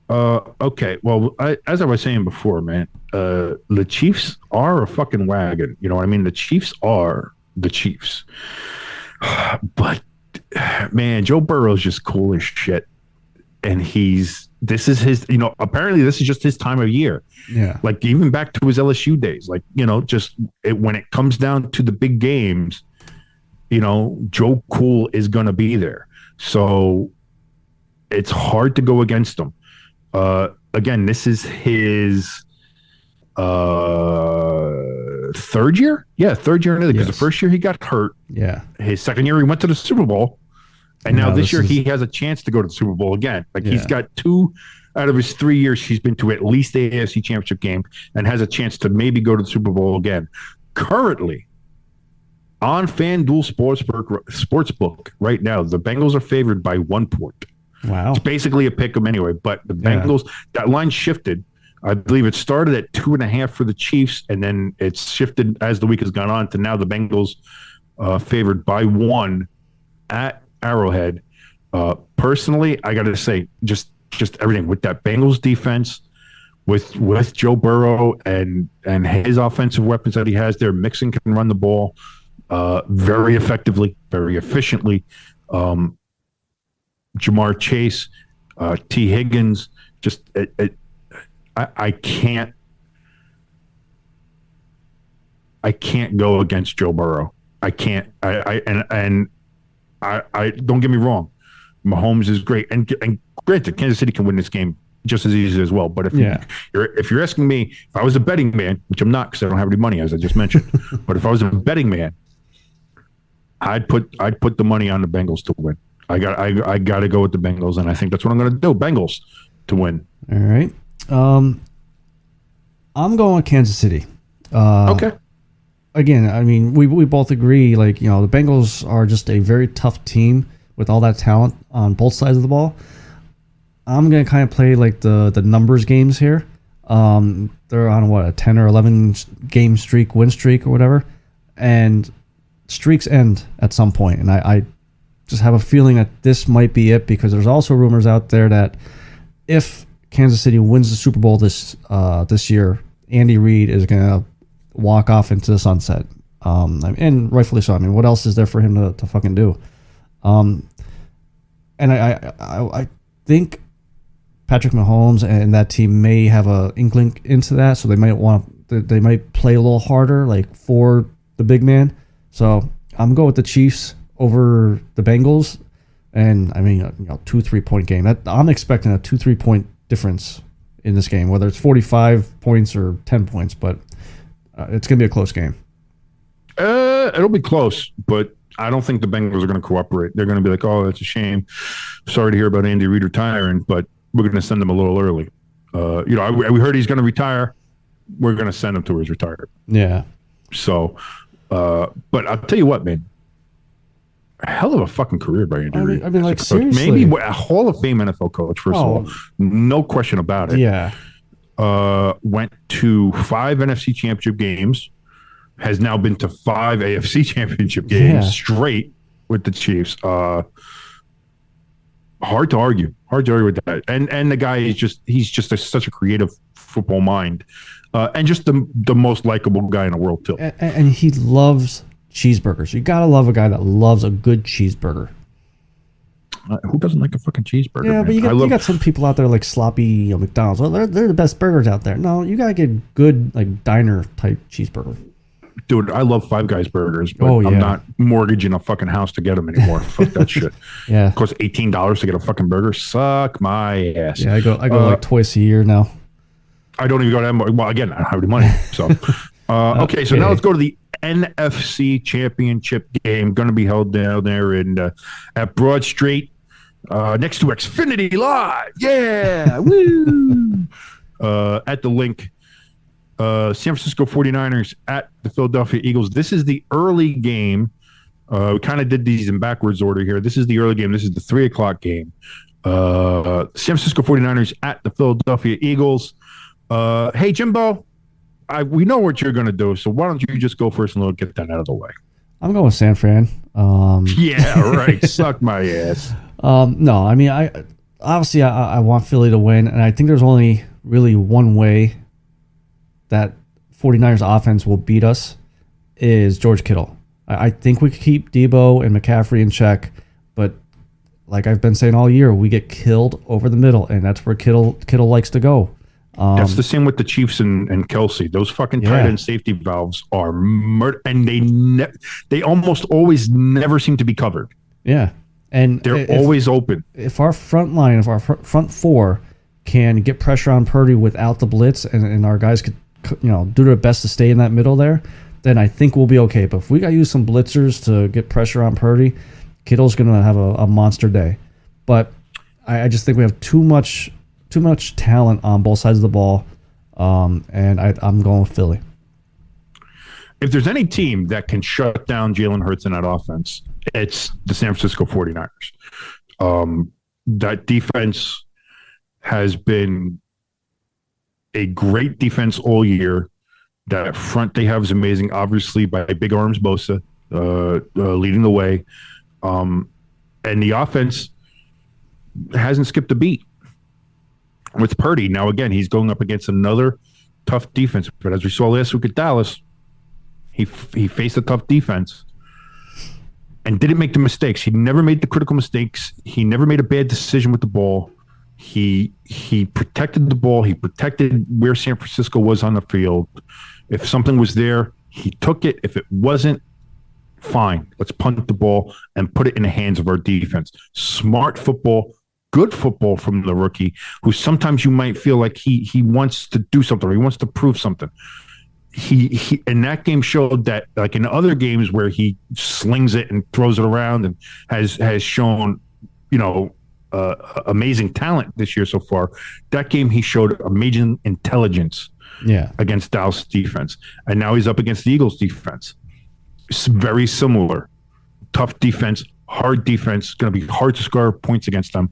Okay. Well, as I was saying before, man, the Chiefs are a fucking wagon. You know what I mean? The Chiefs are the Chiefs. But, man, Joe Burrow's just cool as shit. And this is his, apparently this is just his time of year. Yeah. Like, even back to his LSU days, like, when it comes down to the big games, Joe Cool is going to be there. So it's hard to go against him. Again, this is his third year. Yeah, third year in it, because the first year he got hurt. Yeah. His second year he went to the Super Bowl. And now this year he has a chance to go to the Super Bowl again. Like he's got 2 out of his 3 years he's been to at least the AFC Championship game and has a chance to maybe go to the Super Bowl again. Currently, on FanDuel Sportsbook right now, the Bengals are favored by 1 point. Wow. It's basically a pick 'em anyway, but the Bengals, that line shifted. I believe it started at 2.5 for the Chiefs, and then it's shifted as the week has gone on to now the Bengals favored by 1 at Arrowhead. Personally, I got to say, just everything with that Bengals defense, with Joe Burrow and his offensive weapons that he has there. Mixon can run the ball very effectively, very efficiently. Jamar Chase, T. Higgins, I can't go against Joe Burrow. I can't. I don't get me wrong. Mahomes is great, and granted, Kansas City can win this game just as easy as well. But if you're asking me, if I was a betting man, which I'm not because I don't have any money, as I just mentioned, but if I was a betting man, I'd put the money on the Bengals to win. I got to go with the Bengals, and I think that's what I'm going to do. Bengals to win. All right. I'm going with Kansas City. Okay. Again, I mean, we both agree, like, the Bengals are just a very tough team with all that talent on both sides of the ball. I'm going to kind of play like the numbers games here. They're on a 10 or 11 game win streak or whatever. And streaks end at some point. And I just have a feeling that this might be it, because there's also rumors out there that if Kansas City wins the Super Bowl this year, Andy Reid is going to walk off into the sunset. And rightfully so. I mean, what else is there for him to fucking do? And I think Patrick Mahomes and that team may have a inkling into that, so they might play a little harder, like, for the big man. So I'm going with the Chiefs over the Bengals, and I mean, 2-3 point game. I'm expecting a 2-3 point difference in this game, whether it's 45 points or 10 points, but it's gonna be a close game. It'll be close, but I don't think the Bengals are going to cooperate. They're going to be like, "Oh, that's a shame. Sorry to hear about Andy Reid retiring, but we're going to send him a little early." We heard he's going to retire. We're going to send him to his retirement. Yeah. So, but I'll tell you what, man. A hell of a fucking career by Andy Reid. I mean, like, seriously. Maybe a Hall of Fame NFL coach, first of all. No question about it. Yeah. Went to 5 NFC championship games. Has now been to 5 AFC championship games straight with the Chiefs. Hard to argue with that. And the guy is he's just such a creative football mind, and just the most likable guy in the world too. And he loves cheeseburgers. You gotta love a guy that loves a good cheeseburger. Who doesn't like a fucking cheeseburger? Yeah, man? But you got some people out there like sloppy McDonald's. Well, they're the best burgers out there. No, you gotta get good, like, diner type cheeseburger. Dude, I love Five Guys burgers, but Oh, yeah. I'm not mortgaging a fucking house to get them anymore. Fuck that shit. Yeah. It costs $18 to get a fucking burger. Suck my ass. Yeah, I go like twice a year now. I don't even go to that. Well, again, I don't have any money. So, okay. So now let's go to the NFC Championship game. Going to be held down there at Broad Street, next to Xfinity Live. Yeah, woo! At the link, San Francisco 49ers at the Philadelphia Eagles. This is the early game. We kind of did these in backwards order here. This is the early game. This is the 3:00 game. San Francisco 49ers at the Philadelphia Eagles. Hey, Jimbo, we know what you're going to do, so why don't you just go first and we'll get that out of the way. I'm going with San Fran. Yeah, right. Suck my ass. No, I mean, I want Philly to win, and I think there's only really one way that 49ers offense will beat us is George Kittle. I think we could keep Debo and McCaffrey in check, but like I've been saying all year, we get killed over the middle, and that's where Kittle likes to go. That's the same with the Chiefs and Kelsey. Those fucking tight end safety valves are murder, and they almost always never seem to be covered. Yeah, and they're always open. If our front line, if our front four can get pressure on Purdy without the blitz, and our guys could do their best to stay in that middle there, then I think we'll be okay. But if we got to use some blitzers to get pressure on Purdy, Kittle's going to have a monster day. But I just think we have too much talent on both sides of the ball, and I'm going with Philly. If there's any team that can shut down Jalen Hurts in that offense, it's the San Francisco 49ers. That defense has been a great defense all year. That front they have is amazing, obviously, by Big Arms Bosa leading the way. And the offense hasn't skipped a beat with Purdy. Now, again, he's going up against another tough defense. But as we saw last week at Dallas, he faced a tough defense and didn't make the mistakes. He never made the critical mistakes. He never made a bad decision with the ball. He protected the ball. He protected where San Francisco was on the field. If something was there, he took it. If it wasn't, fine. Let's punt the ball and put it in the hands of our defense. Smart football, good football from the rookie, who sometimes you might feel like he wants to do something or he wants to prove something. He in that game showed that, like in other games where he slings it and throws it around and has shown, amazing talent this year so far. That game he showed amazing intelligence against Dallas defense. And now he's up against the Eagles defense. It's very similar. Tough defense, hard defense. Going to be hard to score points against them.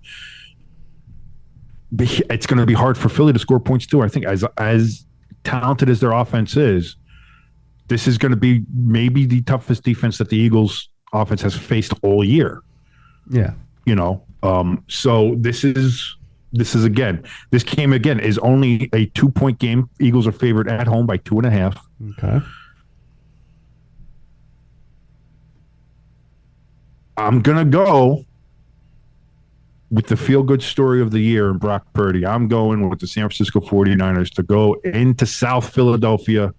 But it's going to be hard for Philly to score points too. I think as talented as their offense is, this is going to be maybe the toughest defense that the Eagles offense has faced all year. Yeah. So this game again is only a 2-point game. Eagles are favored at home by 2.5. Okay. I'm going to go with the feel-good story of the year in Brock Purdy. I'm going with the San Francisco 49ers to go into South Philadelphia,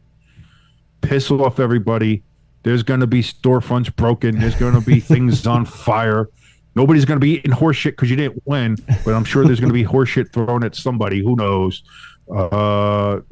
piss off everybody. There's going to be storefronts broken. There's going to be things on fire. Nobody's going to be eating horse shit because you didn't win, but I'm sure there's going to be horse shit thrown at somebody. Who knows?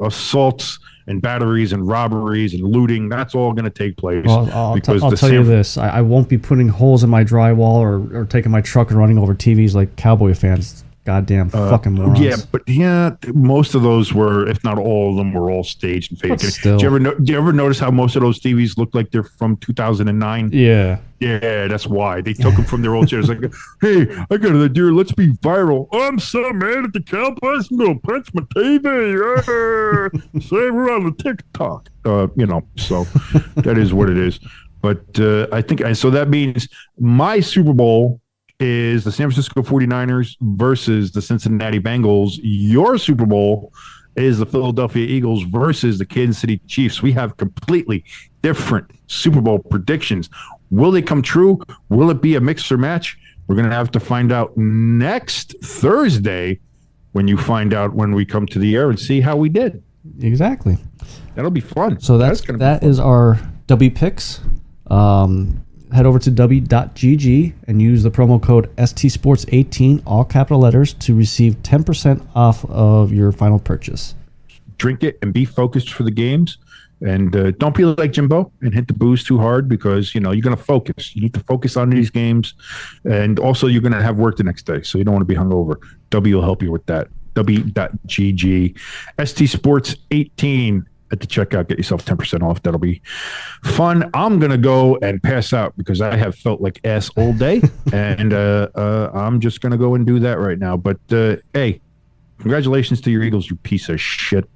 Assaults and batteries and robberies and looting. That's all going to take place. Well, I'll tell you this. I won't be putting holes in my drywall or taking my truck and running over TVs like Cowboy fans. Goddamn fucking morons. Yeah, most of those were, if not all of them, were all staged and fake. Do you ever notice how most of those TVs look like they're from 2009? Yeah. Yeah, that's why. They took them from their old chairs. Like, hey, I got an idea. Let's be viral. I'm so mad at the Cowboys. I'm going to punch my TV. Say we're on the TikTok. So that is what it is. But I think, so that means my Super Bowl is the San Francisco 49ers versus the Cincinnati Bengals. Your Super Bowl is the Philadelphia Eagles versus the Kansas City Chiefs. We have completely different Super Bowl predictions. Will they come true? Will it be a mixer match? We're going to have to find out next Thursday when we come to the air and see how we did. Exactly. That'll be fun. So that is our W picks. Head over to w.gg and use the promo code STSports18, all capital letters, to receive 10% off of your final purchase. Drink it and be focused for the games. And don't be like Jimbo and hit the booze too hard, because, you're going to focus. You need to focus on these games. And also, you're going to have work the next day, so you don't want to be hungover. W will help you with that. W.gg. ST Sports 18 at the checkout. Get yourself 10% off. That'll be fun. I'm going to go and pass out because I have felt like ass all day. And I'm just going to go and do that right now. But, hey, congratulations to your Eagles, you piece of shit.